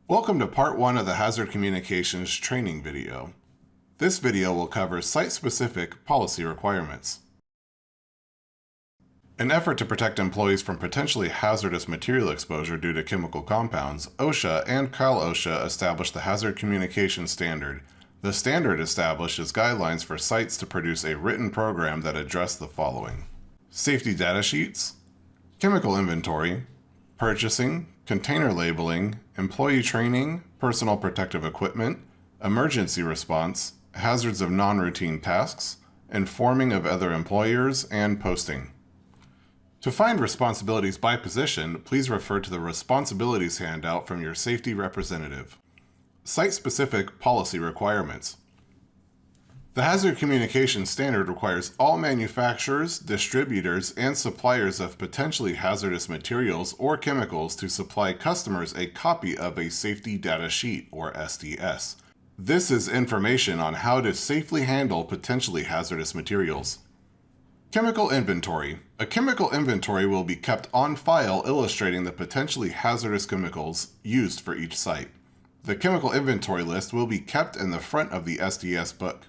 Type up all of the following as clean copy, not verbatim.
Welcome to part 1 of the Hazard Communications training video. This video will cover site-specific policy requirements. In an effort to protect employees from potentially hazardous material exposure due to chemical compounds, OSHA and Cal OSHA established the Hazard Communications Standard. The standard establishes guidelines for sites to produce a written program that address the following: safety data sheets, chemical inventory, purchasing, container labeling, employee training, personal protective equipment, emergency response, hazards of non-routine tasks, informing of other employers, and posting. To find responsibilities by position, please refer to the Responsibilities handout from your safety representative. Site-specific policy requirements. The Hazard Communications Standard requires all manufacturers, distributors, and suppliers of potentially hazardous materials or chemicals to supply customers a copy of a Safety Data Sheet, or SDS. This is information on how to safely handle potentially hazardous materials. Chemical inventory. A chemical inventory will be kept on file illustrating the potentially hazardous chemicals used for each site. The chemical inventory list will be kept in the front of the SDS book.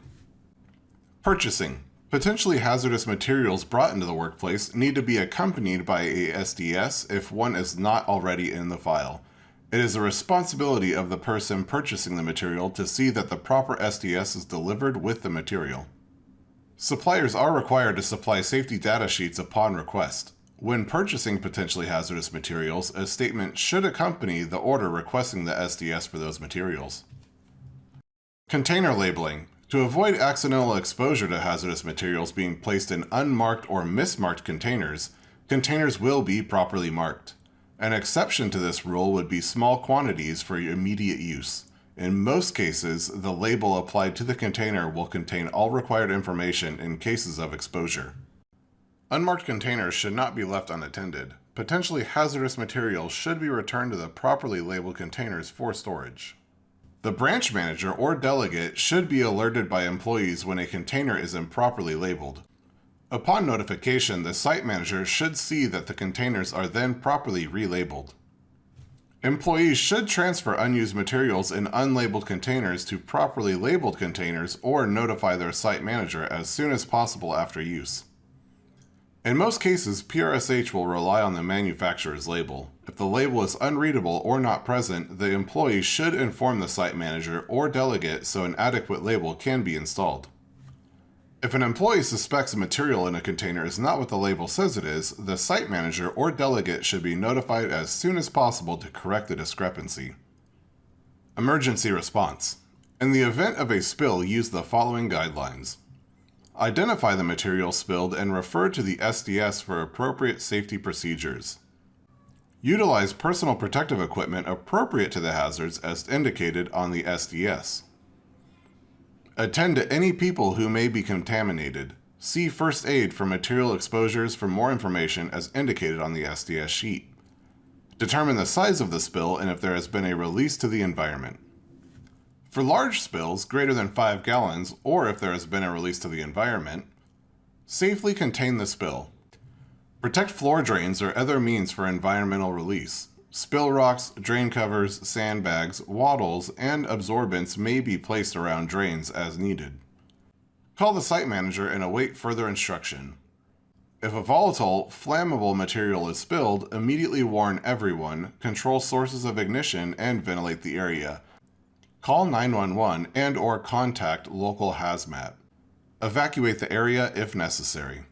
Purchasing. Potentially hazardous materials brought into the workplace need to be accompanied by a SDS if one is not already in the file. It is the responsibility of the person purchasing the material to see that the proper SDS is delivered with the material. Suppliers are required to supply safety data sheets upon request. When purchasing potentially hazardous materials, a statement should accompany the order requesting the SDS for those materials. Container labeling. To avoid accidental exposure to hazardous materials being placed in unmarked or mismarked containers, containers will be properly marked. An exception to this rule would be small quantities for immediate use. In most cases, the label applied to the container will contain all required information in cases of exposure. Unmarked containers should not be left unattended. Potentially hazardous materials should be returned to the properly labeled containers for storage. The branch manager or delegate should be alerted by employees when a container is improperly labeled. Upon notification, the site manager should see that the containers are then properly relabeled. Employees should transfer unused materials in unlabeled containers to properly labeled containers or notify their site manager as soon as possible after use. In most cases, PRSH will rely on the manufacturer's label. If the label is unreadable or not present, the employee should inform the site manager or delegate so an adequate label can be installed. If an employee suspects a material in a container is not what the label says it is, the site manager or delegate should be notified as soon as possible to correct the discrepancy. Emergency response. In the event of a spill, use the following guidelines. Identify the material spilled and refer to the SDS for appropriate safety procedures. Utilize personal protective equipment appropriate to the hazards as indicated on the SDS. Attend to any people who may be contaminated. See first aid for material exposures for more information as indicated on the SDS sheet. Determine the size of the spill and if there has been a release to the environment. For large spills greater than 5 gallons, or if there has been a release to the environment, safely contain the spill. Protect floor drains or other means for environmental release. Spill rocks, drain covers, sandbags, wattles, and absorbents may be placed around drains as needed. Call the site manager and await further instruction. If a volatile, flammable material is spilled, immediately warn everyone, control sources of ignition, and ventilate the area. Call 911 and/or contact local hazmat. Evacuate the area if necessary.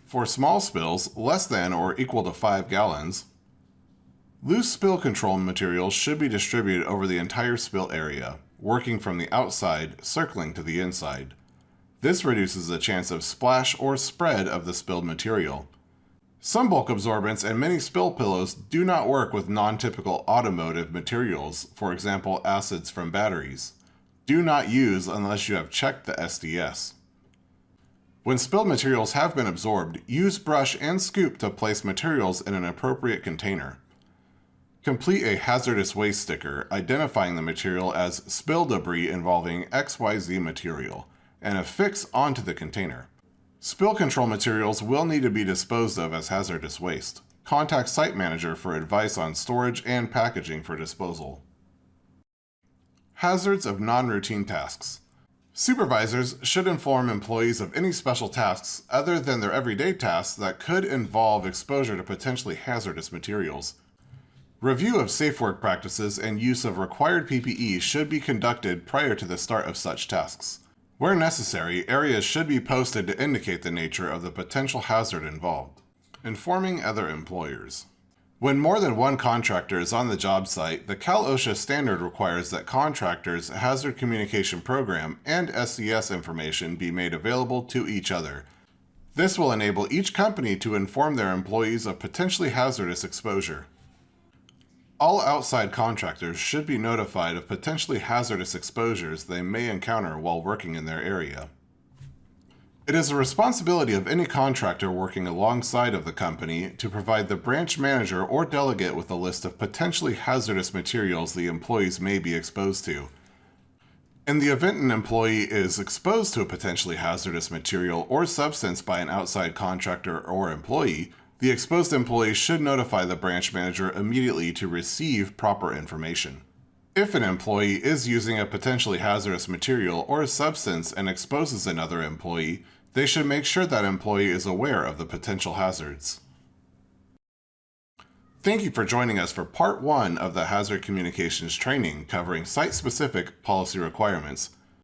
For small spills, less than or equal to 5 gallons, loose spill control materials should be distributed over the entire spill area, working from the outside, circling to the inside. This reduces the chance of splash or spread of the spilled material. Some bulk absorbents and many spill pillows do not work with non-typical automotive materials, for example acids from batteries. Do not use unless you have checked the SDS. When spilled materials have been absorbed, use brush and scoop to place materials in an appropriate container. Complete a hazardous waste sticker identifying the material as spill debris involving XYZ material and affix onto the container. Spill control materials will need to be disposed of as hazardous waste. Contact site manager for advice on storage and packaging for disposal. Hazards of non-routine tasks. Supervisors should inform employees of any special tasks other than their everyday tasks that could involve exposure to potentially hazardous materials. Review of safe work practices and use of required PPE should be conducted prior to the start of such tasks. Where necessary, areas should be posted to indicate the nature of the potential hazard involved. Informing other employers. When more than one contractor is on the job site, the Cal/OSHA standard requires that contractors' hazard communication program and SCS information be made available to each other. This will enable each company to inform their employees of potentially hazardous exposure. All outside contractors should be notified of potentially hazardous exposures they may encounter while working in their area. It is the responsibility of any contractor working alongside of the company to provide the branch manager or delegate with a list of potentially hazardous materials the employees may be exposed to. In the event an employee is exposed to a potentially hazardous material or substance by an outside contractor or employee, the exposed employee should notify the branch manager immediately to receive proper information. If an employee is using a potentially hazardous material or substance and exposes another employee, they should make sure that employee is aware of the potential hazards. Thank you for joining us for Part 1 of the Hazard Communications Training covering site-specific policy requirements.